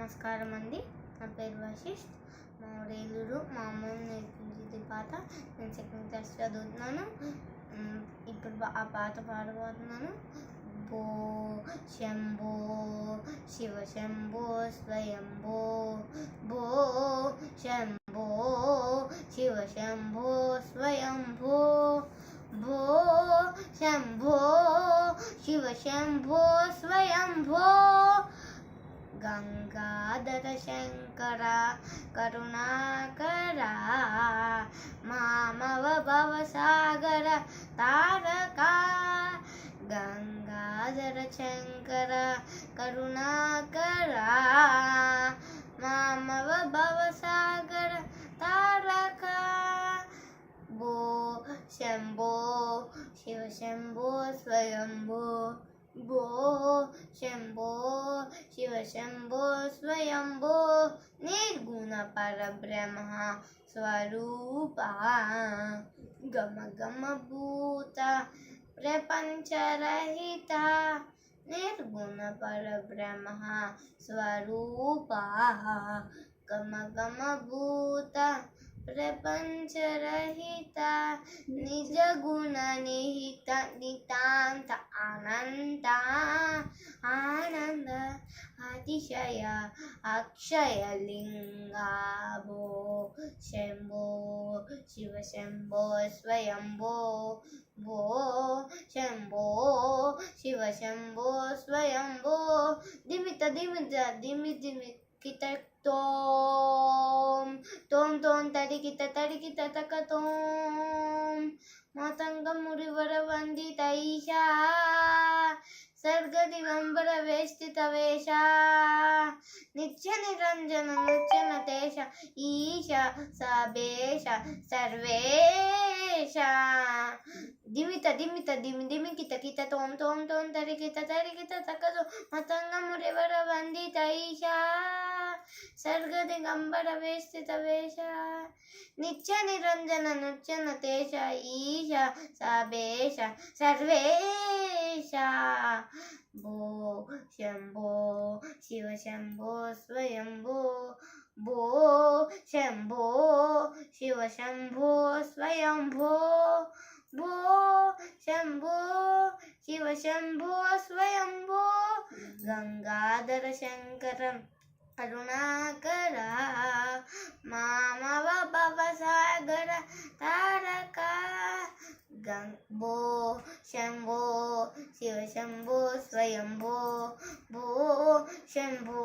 నమస్కారం అండి. నా పేరు వశిష్ఠ్. మా ఊరేలూరు. మా అమ్మ నేర్పించింది పాట. నేను సెకండ్ క్లాస్ చదువుతున్నాను. ఇప్పుడు ఆ పాట పాడబోతున్నాను. భో శంభో శివ శంభో స్వయంభో, భో శంభో శివ శంభో స్వయంభో, భో శంభో శివ శంభో స్వయంభో. గంగాధర శంకర కరుణాకర మామవ భవసాగర తారక. గంగాధర శంకర కరుణాకర మామవ భవసాగర తారక. భో శంభో శివ శంభో స్వయంభో, భో శంభో శివ శంభో స్వయంభో. నిర్గుణ పరబ్రహ్మ స్వరూప గమ గమ భూత ప్రపంచరహిత. నిర్గుణ పరబ్రహ్మ స్వరూప గమ గమ భూత ప్రపంచరహిత. నిజ గుణ నిహిత నితాంత అనంత ఆనంద అతిశయ అక్షయ లింగా. భో శంభో శివ శంభో స్వయంభో, భో శంభో శివ శంభో స్వయంభో. దిమిత దిమిత దిమి దిమి కిత తోం తోం తోం తడికిత తడికిత తక తోం. మాతంగ మురివర వందిత ఈశా సర్గ దిగంబర వేష్టిత వేష. నిత్య నిరంజన నృత్యన తేష ఈశ సబేష సర్వేష. దిమిత దిమిత దిమి దిమి కిత కిత తోం తోం తోం తరికిత తరికిత తకదు. మతంగ మురివర వందిత ఈశా సర్గ దిగంబర వేష్టిత వేష. నిత్య నిరంజన నృత్యన తేష ఈశ సబేష సర్వేష. భో శంభో శివ శంభో స్వయంభో, భో శంభో శివ శంభో స్వయంభో, భో శంభో శివ శంభో స్వయంభో. గంగాధర శంకర కరుణాకర మామవ భవసాగర తారక. భో శంభో శివ శంభో స్వయంభో, భో శంభో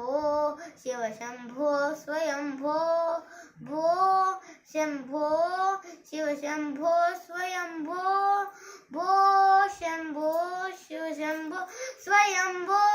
శివ శంభో స్వయంభో, భో శంభో శివ శంభో స్వయంభో, భో శంభో శివ శంభో స్వయంభో.